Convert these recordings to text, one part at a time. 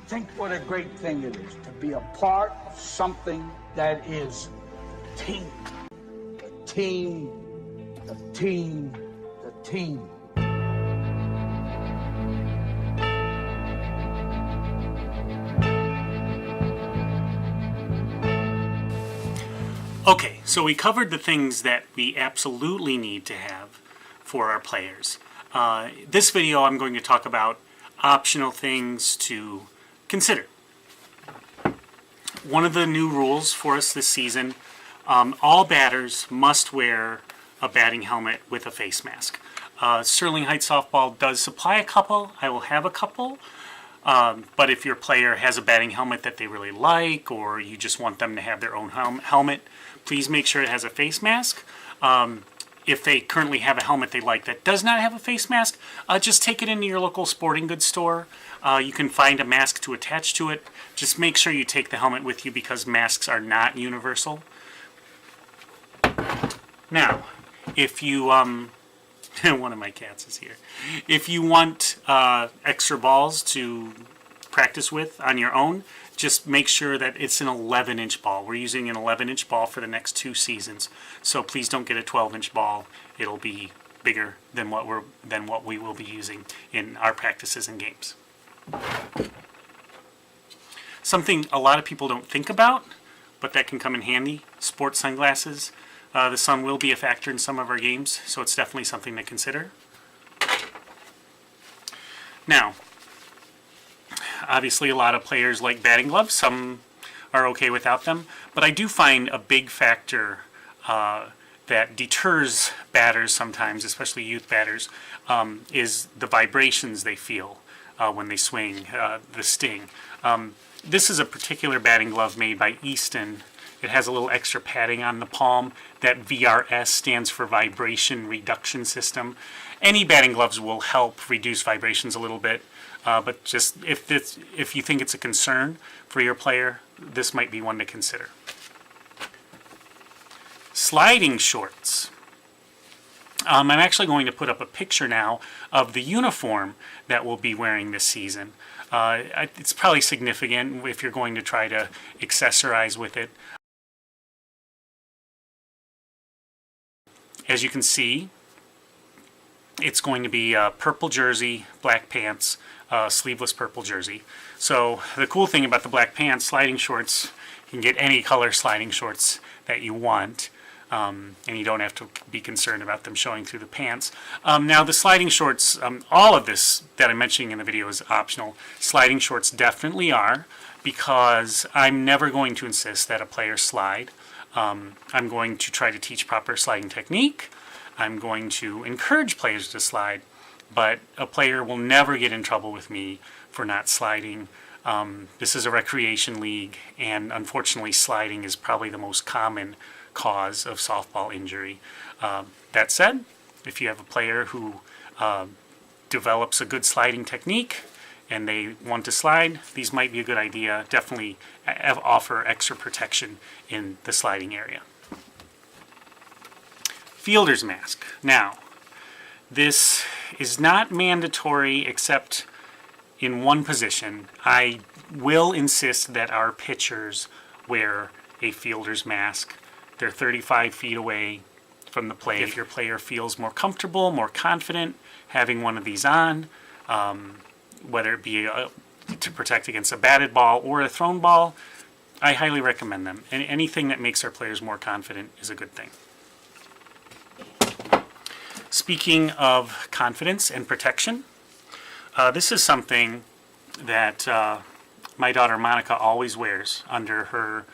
Think what a great thing it is to be a part of something that is team. The team, the team, the team. Okay, so we covered the things that we absolutely need to have for our players. This video I'm going to talk about optional things to consider. One of the new rules for us this season, all batters must wear a batting helmet with a face mask. Sterling Heights Softball does supply a couple. I will have a couple. But if your player has a batting helmet that they really like, or you just want them to have their own helmet, please make sure it has a face mask. If they currently have a helmet they like that does not have a face mask, just take it into your local sporting goods store. You can find a mask to attach to it. Just make sure you take the helmet with you because masks are not universal. Now, if you, one of my cats is here. If you want extra balls to practice with on your own, just make sure that it's an 11-inch ball. We're using an 11-inch ball for the next 2 seasons, so please don't get a 12-inch ball. It'll be bigger than what we will be using in our practices and games. Something a lot of people don't think about, but that can come in handy: sports sunglasses. The sun will be a factor in some of our games, so it's definitely something to consider. Now, obviously a lot of players like batting gloves. Some are okay without them, but I do find a big factor that deters batters sometimes, especially youth batters, is the vibrations they feel when they swing, the sting. This is a particular batting glove made by Easton. It has a little extra padding on the palm. That VRS stands for Vibration Reduction System. Any batting gloves will help reduce vibrations a little bit, but just if you think it's a concern for your player, this might be one to consider. Sliding shorts. I'm actually going to put up a picture now of the uniform that we'll be wearing this season. It's probably significant if you're going to try to accessorize with it. As you can see, it's going to be a purple jersey, black pants, sleeveless purple jersey. So the cool thing about the black pants, sliding shorts, you can get any color sliding shorts that you want, and you don't have to be concerned about them showing through the pants. Now the sliding shorts, all of this that I'm mentioning in the video is optional. Sliding shorts definitely are, because I'm never going to insist that a player slide. I'm going to try to teach proper sliding technique. I'm going to encourage players to slide, but a player will never get in trouble with me for not sliding. This is a recreation league, and unfortunately sliding is probably the most common cause of softball injury. That said, if you have a player who develops a good sliding technique and they want to slide, these might be a good idea. Definitely offer extra protection in the sliding area. Fielder's mask. Now, this is not mandatory except in one position. I will insist that our pitchers wear a fielder's mask. They're 35 feet away from the plate. If your player feels more comfortable, more confident having one of these on, whether it be to protect against a batted ball or a thrown ball, I highly recommend them. And anything that makes our players more confident is a good thing. Speaking of confidence and protection, this is something that my daughter Monica always wears under her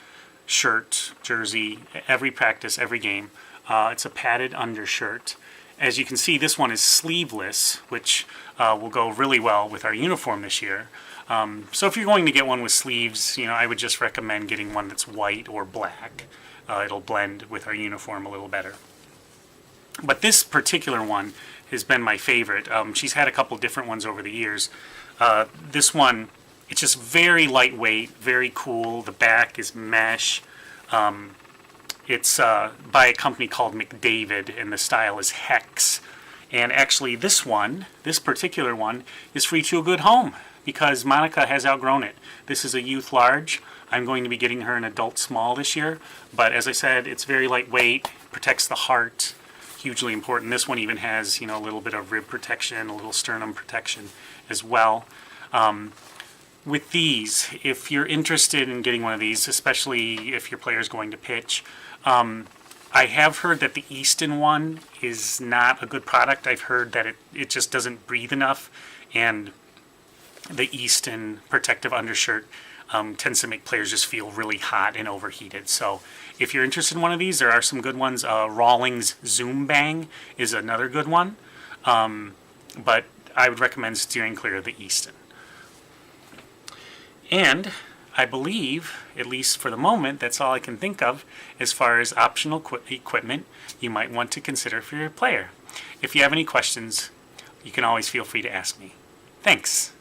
shirt, jersey, every practice, every game. It's a padded undershirt. As you can see, this one is sleeveless, which will go really well with our uniform this year. So if you're going to get one with sleeves, I would just recommend getting one that's white or black. It'll blend with our uniform a little better. But this particular one has been my favorite. She's had a couple different ones over the years. This one, it's just very lightweight, very cool. The back is mesh. It's by a company called McDavid, and the style is Hex. And actually this particular one, is free to a good home. because Monica has outgrown it. This is a youth large. I'm going to be getting her an adult small this year, but as I said, it's very lightweight, protects the heart, hugely important. This one even has, a little bit of rib protection, a little sternum protection as well. With these, if you're interested in getting one of these, especially if your player is going to pitch, I have heard that the Easton one is not a good product. I've heard that it just doesn't breathe enough, and the Easton protective undershirt tends to make players just feel really hot and overheated. So if you're interested in one of these, there are some good ones. Rawlings Zoom Bang is another good one, but I would recommend steering clear of the Easton. And I believe, at least for the moment, that's all I can think of as far as optional equipment you might want to consider for your player. If you have any questions, you can always feel free to ask me. Thanks.